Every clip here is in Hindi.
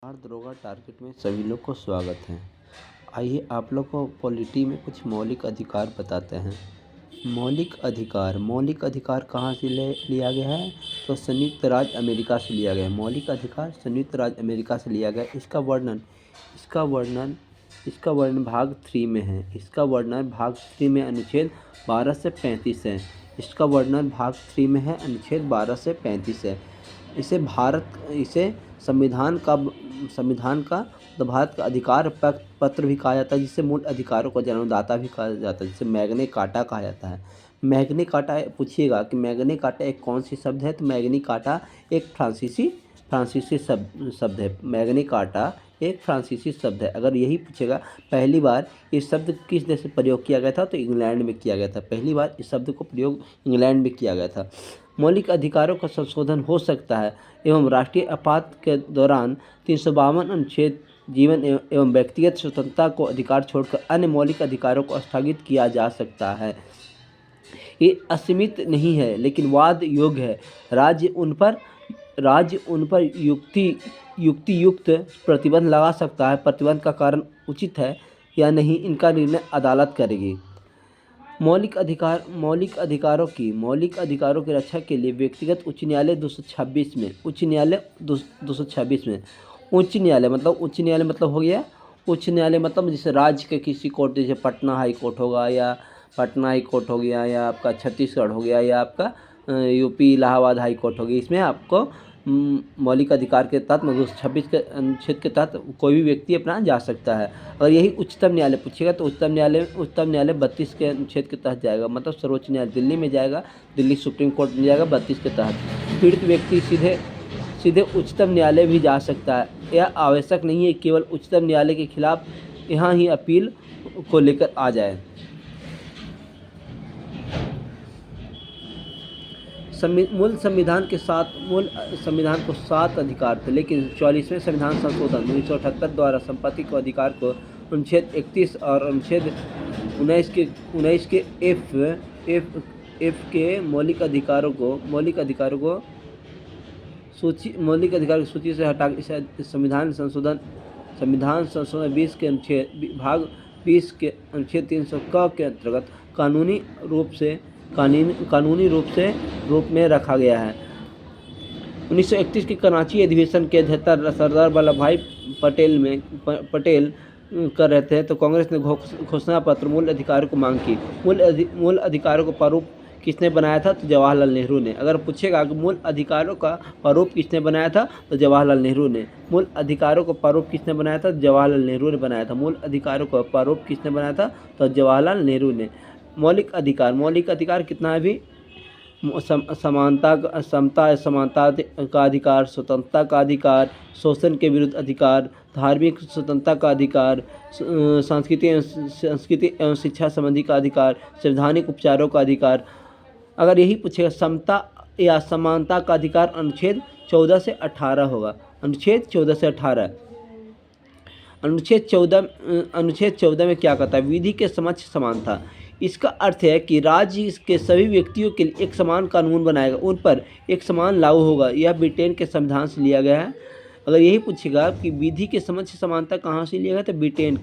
आर दरोगा टारगेट में सभी लोग को स्वागत है। आइए आप लोग को पॉलिटी में कुछ मौलिक अधिकार बताते हैं। मौलिक अधिकार कहाँ से लिया गया है? तो संयुक्त राज्य अमेरिका से लिया गया है। मौलिक अधिकार संयुक्त राज्य अमेरिका से लिया गया है। इसका वर्णन भाग 3 में है। इसका वर्णन भाग 3 में अनुच्छेद 12 से 35 है। इसका वर्णन भाग 3 में है, अनुच्छेद 12 से 35 है। इसे संविधान का तो भारत का अधिकार पत्र भी कहा जाता है, जिसे मूल अधिकारों का जन्मदाता भी कहा जाता है, जिसे मैग्ना कार्टा कहा जाता है। मैग्ना कार्टा पूछिएगा कि मैग्ना कार्टा एक कौन सी शब्द है, तो मैग्ना कार्टा एक फ्रांसीसी शब्द है। मैग्ना कार्टा एक फ्रांसीसी शब्द है। अगर यही पूछेगा पहली बार इस शब्द किस देश में प्रयोग किया गया था, तो इंग्लैंड में किया गया था। पहली बार इस शब्द को प्रयोग इंग्लैंड में किया गया था। मौलिक अधिकारों का संशोधन हो सकता है एवं राष्ट्रीय आपात के दौरान 352 अनुच्छेद जीवन एवं व्यक्तिगत स्वतंत्रता को अधिकार छोड़कर अन्य मौलिक अधिकारों को स्थगित किया जा सकता है। ये असीमित नहीं है, लेकिन वाद योग्य है। राज्य उन पर युक्तियुक्त प्रतिबंध लगा सकता है। प्रतिबंध का कारण उचित है या नहीं, इनका निर्णय अदालत करेगी। मौलिक अधिकारों की रक्षा के लिए व्यक्तिगत उच्च न्यायालय 226 में उच्च न्यायालय मतलब हो गया उच्च न्यायालय मतलब जैसे राज्य के किसी कोर्ट, जैसे पटना हाई कोर्ट हो गया या आपका छत्तीसगढ़ हो गया या आपका यूपी इलाहाबाद हाई कोर्ट हो गया। इसमें आपको मौलिक अधिकार के तहत 226 के अनुच्छेद के तहत कोई भी व्यक्ति अपना जा सकता है। अगर यही उच्चतम न्यायालय पूछेगा तो उच्चतम न्यायालय 32 के अनुच्छेद के तहत जाएगा, मतलब सर्वोच्च न्यायालय दिल्ली में जाएगा, दिल्ली सुप्रीम कोर्ट में जाएगा 32 के तहत। पीड़ित व्यक्ति सीधे उच्चतम न्यायालय भी जा सकता है। यह आवश्यक नहीं है केवल उच्चतम न्यायालय के खिलाफ यहाँ ही अपील को लेकर आ जाए। मूल संविधान को 7 अधिकार थे, लेकिन 44वें संविधान संशोधन 1978 द्वारा संपत्ति को अधिकार को अनुच्छेद 31 और अनुच्छेद 19 के एफ के मौलिक अधिकारों को सूची से हटा संविधान संशोधन 20 के अनुच्छेद भाग 20 के अनुच्छेद 300 क के अंतर्गत कानूनी रूप में रखा गया है। 1931 के कराची अधिवेशन के अध्यक्षता सरदार वल्लभ भाई पटेल कर रहे थे, तो कांग्रेस ने घोषणा पत्र मूल अधिकारों को मांग की। मूल अधिकारों का प्रारूप किसने बनाया था, तो जवाहरलाल नेहरू ने। अगर पूछेगा कि मूल अधिकारों का प्रारूप किसने बनाया था, तो जवाहरलाल नेहरू ने। मूल अधिकारों का प्रारूप किसने बनाया था, जवाहरलाल नेहरू ने बनाया था। मूल अधिकारों का प्रारूप किसने बनाया था, तो जवाहरलाल नेहरू ने। मौलिक अधिकार कितना है अभी? समानता का अधिकार, स्वतंत्रता का अधिकार, शोषण के विरुद्ध अधिकार, धार्मिक स्वतंत्रता का अधिकार, संस्कृति एवं शिक्षा संबंधी का अधिकार, संवैधानिक उपचारों का अधिकार। अगर यही पूछेगा समता या समानता का अधिकार, अनुच्छेद 14 से 18 होगा। अनुच्छेद 14 से 18। अनुच्छेद 14 में क्या कहता है? विधि के समक्ष समानता। इसका अर्थ है कि राज्य के सभी व्यक्तियों के लिए एक समान कानून बनाएगा, उन पर एक समान लागू होगा। यह ब्रिटेन के संविधान से लिया गया है। अगर यही पूछेगा कि विधि के समक्ष समानता कहाँ से लिया गया, तो ब्रिटेन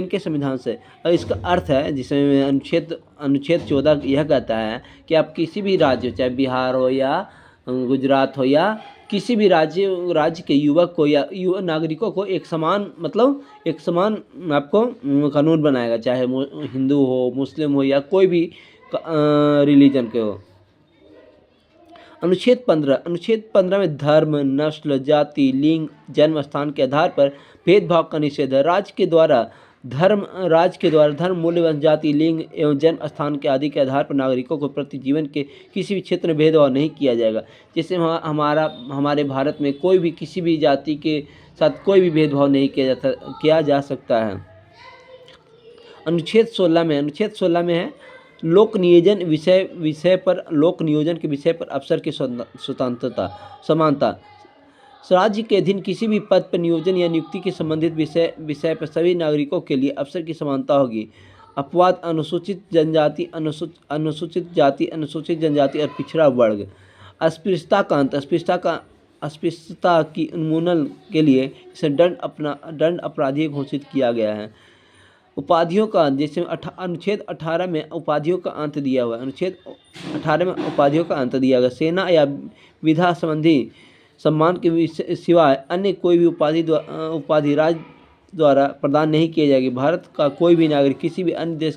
के संविधान से। और इसका अर्थ है, जिसमें अनुच्छेद 14 यह कहता है कि आप किसी भी राज्य, चाहे बिहार हो या गुजरात हो या किसी भी राज्य के युवक को या युवा नागरिकों को एक समान आपको कानून बनाएगा, चाहे हिंदू हो, मुस्लिम हो या कोई भी रिलीजन के हो। अनुच्छेद 15 में धर्म, नस्ल, जाति, लिंग, जन्म स्थान के आधार पर भेदभाव का निषेध है। राज्य के द्वारा धर्म, मूल्य, जाति, लिंग एवं जन्म स्थान के आदि के आधार पर नागरिकों को प्रति जीवन के किसी भी क्षेत्र में भेदभाव नहीं किया जाएगा। जैसे हमारे भारत में कोई भी किसी भी जाति के साथ कोई भी भेदभाव नहीं किया जा सकता है। अनुच्छेद 16 में है लोक नियोजन के विषय पर अफसर की स्वतंत्रता, समानता। राज्य के अधीन किसी भी पद पर नियोजन या नियुक्ति के संबंधित विषय पर सभी नागरिकों के लिए अवसर की समानता होगी। अपवाद अनुसूचित जाति, अनुसूचित जनजाति और पिछड़ा वर्ग। अस्पृश्यता का अस्पृश्यता की उन्मूलन के लिए इसे दंड अपराधी घोषित किया गया है। उपाधियों का जैसे अनुच्छेद 18 में उपाधियों का अंत दिया हुआ है। अनुच्छेद 18 में उपाधियों का अंत दिया गया। सेना या विधा संबंधी सम्मान के सिवाय अन्य कोई भी उपाधि राज्य द्वारा प्रदान नहीं किए जाएगी। भारत का कोई भी नागरिक किसी भी अन्य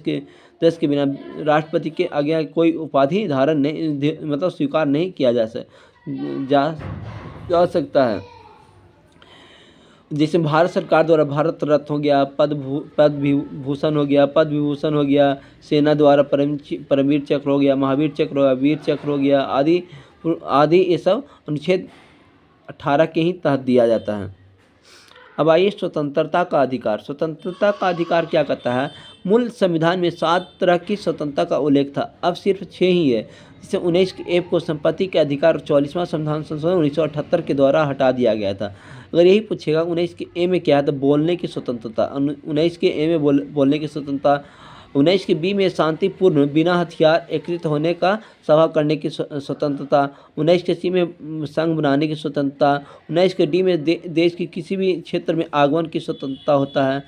देश के बिना राष्ट्रपति के आज्ञा कोई उपाधि धारण नहीं मतलब स्वीकार नहीं किया जा सकता है। जैसे भारत सरकार द्वारा भारत रत्न हो गया, पद्म भूषण हो गया, पद्म विभूषण हो गया, सेना द्वारा परमवीर चक्र हो गया, महावीर चक्र हो गया, वीर चक्र हो गया आदि ये सब अनुच्छेद 18 के ही तहत दिया जाता है। अब आइए स्वतंत्रता का अधिकार। स्वतंत्रता का अधिकार क्या कहता है? मूल संविधान में 7 तरह की स्वतंत्रता का उल्लेख था, अब सिर्फ 6 ही है। जिसे 19 के ए को संपत्ति के अधिकार 44वां संविधान संशोधन 1978 के द्वारा हटा दिया गया था। अगर यही पूछेगा 19 के ए में क्या है तो बोलने की स्वतंत्रता, 19 के ए में बोलने की स्वतंत्रता, 19 के बी में शांतिपूर्ण बिना हथियार एकत्रित होने का सभा करने की स्वतंत्रता, 19 के सी में संघ बनाने की स्वतंत्रता, 19 के डी में देश के किसी भी क्षेत्र में आगमन की स्वतंत्रता होता है,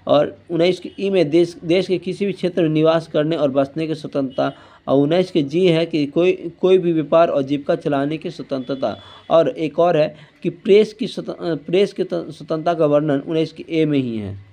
और 19 के ई में देश के किसी भी क्षेत्र में निवास करने और बसने की स्वतंत्रता, और 19 के जी है कि कोई भी व्यापार और जीविका चलाने की स्वतंत्रता। और एक और है कि प्रेस की स्वतंत्रता का वर्णन 19 के ए में ही है।